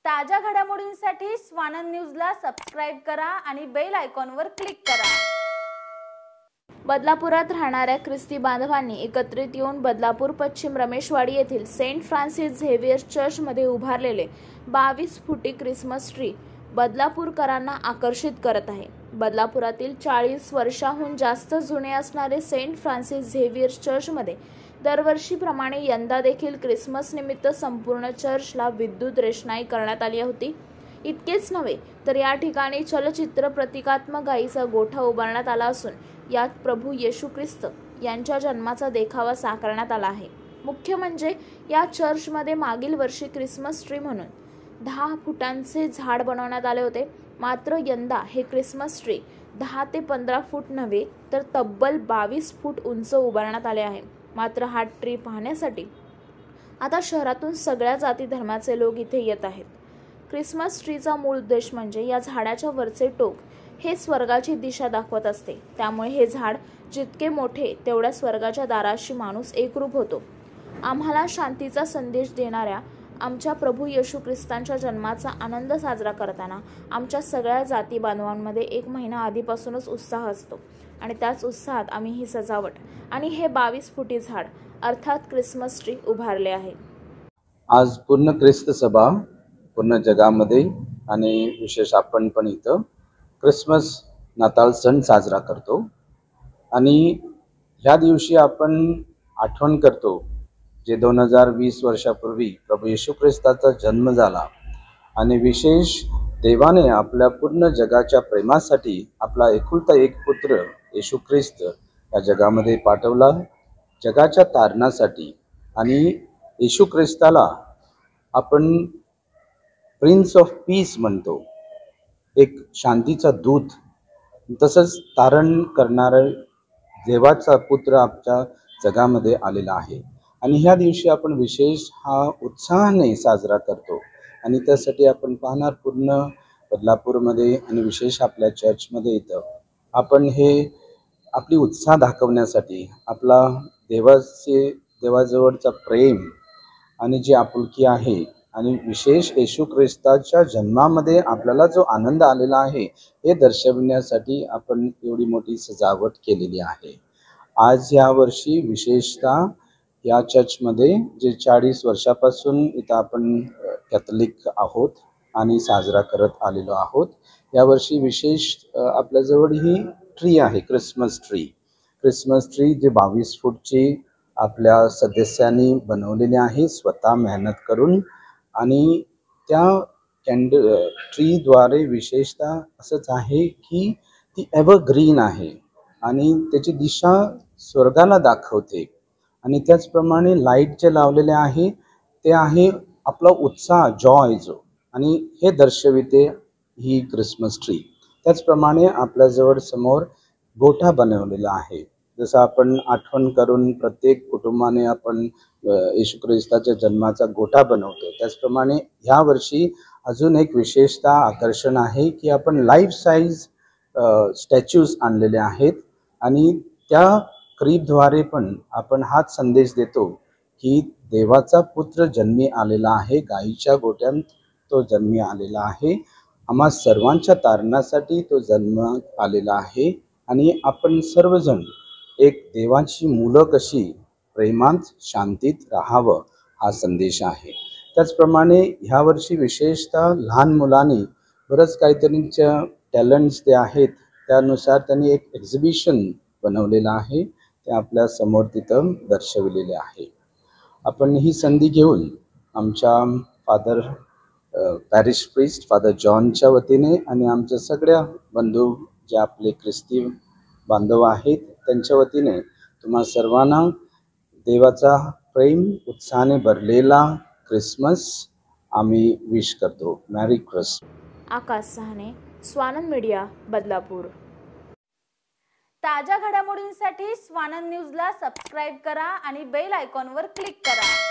ताज्या घडामोडींसाठी स्वानंद न्यूजला सबस्क्राइब करा आणि बेल आयकॉनवर क्लिक करा। बदलापुरात राहणाऱ्या ख्रिस्ती बांधवांनी एकत्रित येऊन बदलापूर पश्चिम रमेशवाडी येथील सेंट फ्रान्सिस झेवियर चर्चमध्ये उभारलेले 22 फुटी ख्रिसमस ट्री बदलापूरकरांना आकर्षित करत आहे। बदलापुरातील 40 वर्षांहून जास्त जुने असणारे सेंट फ्रान्सिस झेवियर चर्चमध्ये दरवर्षीप्रमाणे यंदा देखील ख्रिसमस निमित्त संपूर्ण चर्चला विद्युत रोषणाई करण्यात आली होती। इतकेच नव्हे तर या ठिकाणी चलचित्र प्रतिकात्मक गायीचा गोठा उभारण्यात आला असून यात प्रभू येशू ख्रिस्त यांच्या जन्माचा देखावा साकारण्यात आला आहे। मुख्य म्हणजे या चर्चमध्ये मागील वर्षी ख्रिसमस ट्री म्हणून 10 फुटांचे झाड बनवण्यात आले होते, मात्र यंदा हे ख्रिसमस ट्री 10 ते 15 फूट नव्हे तर तब्बल 22 फूट उंच उभारण्यात आले आहे। मात्र हा ट्री पाहण्यासाठी आता शहरातून सगळ्या जाती धर्माचे लोक इथे येत आहेत। ख्रिसमस ट्रीचा मूळ उद्देश म्हणजे या झाडाच्या वरचे टोक हे स्वर्गाची दिशा दाखवत असते, त्यामुळे हे झाड जितके मोठे तेवढ्या स्वर्गाच्या दाराशी माणूस एकरूप होतो। आम्हाला शांतीचा संदेश देणाऱ्या आमच्या प्रभू येशू ख्रिस्तांच्या जन्माचा आनंद साजरा करताना आमच्या सगळ्या जाती बांधवांमध्ये 1 महिना आधीपासूनच उत्साह असतो आणि त्याच उत्साहात आम्ही ही सजावट आणि हे 22 फुटी झाड अर्थात ख्रिसमस ट्री उभारले आहे। आज पूर्ण ख्रिस्त सभा पूर्ण जगामध्ये आणि विशेष आपण पण इथं ख्रिसमस नाताळ सण साजरा करतो आणि ह्या दिवशी आपण आठवण करतो जे 2020 वर्षापूर्वी प्रभू येशू ख्रिस्ताचा जन्म झाला आणि विशेष देवाने आपल्या पूर्ण जगाच्या प्रेमासाठी आपला एकुलता एक पुत्र येशू ख्रिस्त या जगामध्ये पाठवला जगाच्या तारणासाठी। आणि येशू ख्रिस्ताला आपण प्रिन्स ऑफ पीस म्हणतो, एक शांतीचा दूत, तसंच तारण करणारा देवाचा पुत्र आपल्या जगामध्ये आलेला आहे आणि ह्या दिवशी आपण विशेष हा उत्साहाने साजरा करतो। आणि त्यासाठी आपण पाहणार पूर्ण बदलापूरमध्ये आणि विशेष आपल्या चर्चमध्ये इथं आपण हे आपली उत्साह दाखवण्यासाठी आपला देवाजवळचा प्रेम आणि जी आपुलकी आहे आणि विशेष येशू ख्रिस्ताच्या जन्मामध्ये आपल्याला जो आनंद आलेला आहे हे दर्शविण्यासाठी आपण एवढी मोठी सजावट केलेली आहे। आज या वर्षी विशेषतः या चर्चमध्ये जे 40 वर्षापासून इथं आपण कॅथलिक आहोत आणि साजरा करत आलेलो आहोत, यावर्षी विशेष आपल्याजवळ ही ट्री आहे ख्रिसमस ट्री जे 22 फूटची आपल्या सदस्यांनी बनवलेली आहे स्वतः मेहनत करून। आणि त्या ट्रीद्वारे विशेषतः असंच आहे की ती एव्हरग्रीन आहे आणि त्याची दिशा स्वर्गाला दाखवते आणि त्याचप्रमाणे लाईट जे लावलेले आहे ते आहे आपला उत्साह जॉय जो आणि हे दर्शविते ही ख्रिसमस ट्री। त्याचप्रमाणे आपल्याजवळ समोर गोठा बनवलेला आहे, जसं आपण आठवण करून प्रत्येक कुटुंबाने आपण येशू ख्रिस्ताच्या जन्माचा गोठा बनवतो, त्याचप्रमाणे ह्या वर्षी अजून एक विशेषतः आकर्षण आहे की आपण लाईफ साईज स्टॅच्यूज आणलेले आहेत आणि त्या क्रीबद्वारे पण आपण हाच संदेश देतो की देवाचा पुत्र जन्मी आलेला आहे, गायीच्या गोठ्यात तो जन्मी आलेला आहे, आम्हा सर्वांच्या तारणासाठी तो जन्म आलेला आहे आणि आपण सर्वजण एक देवाची मुलं कशी प्रेमात शांतीत राहावं हा संदेश आहे। त्याचप्रमाणे ह्या वर्षी विशेषतः लहान मुलांनी बरंच काहीतरीच्या टॅलेंट्स ते आहेत, त्यानुसार त्यांनी एक एक्झिबिशन बनवलेलं आहे, ते आपल्या समोर तिथं दर्शविलेले आहे। आपण ही संधी घेऊन आमच्या फादर पॅरिश प्रीस्ट फादर जॉनच्या वतीने आणि आमच्या सगळ्या बंधू जे आपले ख्रिस्ती बांधव आहेत त्यांच्या वतीने तुम्हा सर्वांना देवाचा प्रेम उत्साहाने भरलेला ख्रिसमस आम्ही विश करतो। मॅरी ख्रिसमस। आकाश सहाने, स्वानंद मीडिया, बदलापूर। ताज्या घडामोडींसाठी स्वानंद न्यूजला सबस्क्राइब करा आणि बेल आयकॉनवर क्लिक करा।